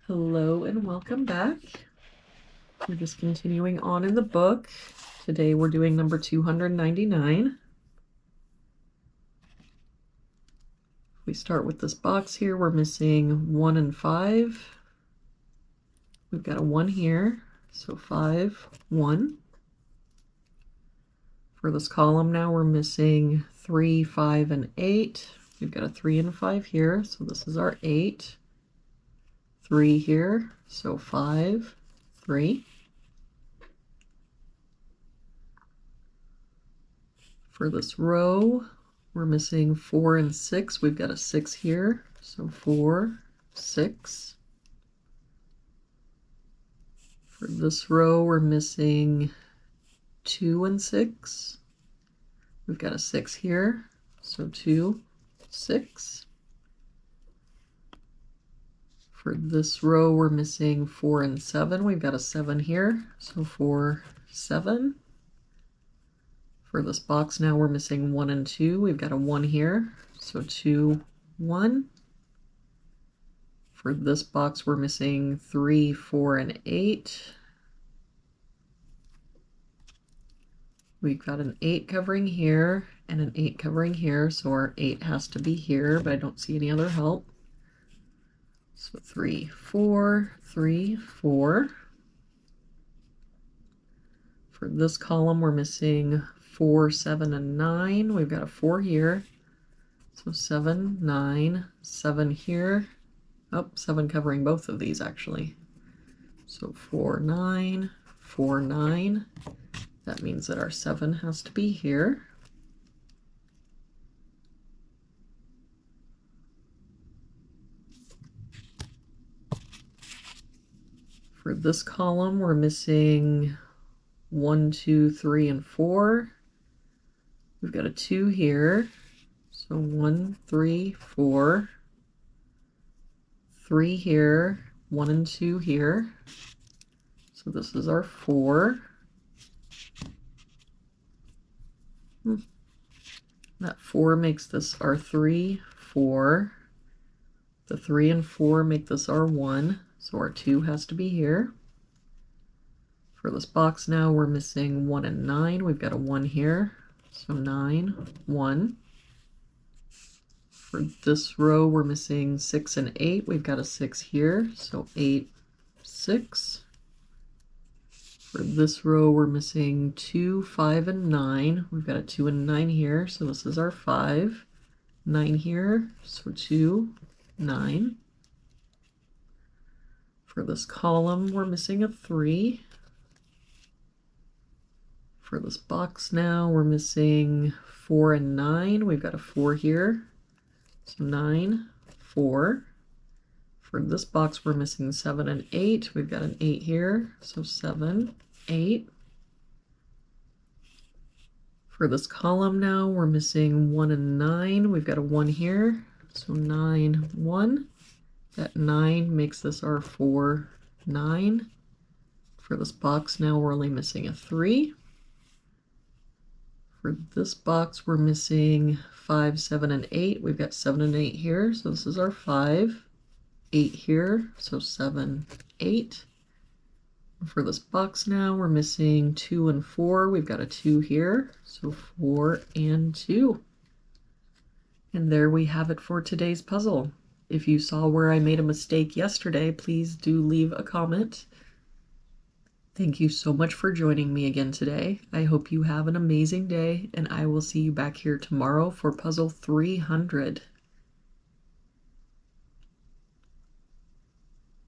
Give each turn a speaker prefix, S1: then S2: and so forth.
S1: Hello and welcome back. We're just continuing on in the book. Today we're doing number 299. We start with this box here. We're missing 1 and 5. We've got a 1 here, so 5, 1. For this column now we're missing 3, 5, and 8. We've got a 3 and 5 here, so this is our 8. 3 here, so 5, 3. For this row, we're missing 4 and 6. We've got a 6 here, so 4, 6. For this row, we're missing 2 and 6. We've got a 6 here, so 2, 6. For this row, we're missing 4 and 7. We've got a 7 here, so 4, 7. For this box now, we're missing 1 and 2. We've got a 1 here, so 2, 1. For this box, we're missing 3, 4, and 8. We've got an 8 covering here and an 8 covering here, so our 8 has to be here, but I don't see any other help. So 3, 4, 3, 4. For this column, we're missing 4, 7, and 9. We've got a 4 here, so 7, 9, 7 here. Oh, 7 covering both of these actually. So 4, 9, 4, 9. That means that our 7 has to be here. For this column, we're missing 1, 2, 3, and 4. We've got a 2 here, so 1, 3, 4. 3 here, 1 and 2 here. So this is our 4. That 4 makes this our 3, 4. The 3 and 4 make this our 1, so our 2 has to be here. For this box now, we're missing 1 and 9. We've got a 1 here, so 9, 1. For this row, we're missing 6 and 8. We've got a 6 here, so 8, 6. For this row, we're missing 2, 5, and 9. We've got a 2 and 9 here, so this is our 5. 9 here, so 2, 9. For this column, we're missing a 3. For this box now, we're missing 4 and 9. We've got a 4 here, so 9, 4. For this box, we're missing 7 and 8. We've got an 8 here, so 7, 8. For this column now, we're missing 1 and 9. We've got a 1 here, so 9, 1. That 9 makes this our 4, 9. For this box now, we're only missing a 3. For this box, we're missing 5, 7, and 8. We've got 7 and 8 here, so this is our 5. 8 here, so 7, 8. For this box now, we're missing 2 and 4. We've got a 2 here, so 4 and 2. And there we have it for today's puzzle. If you saw where I made a mistake yesterday, please do leave a comment. Thank you so much for joining me again today. I hope you have an amazing day, and I will see you back here tomorrow for puzzle 300.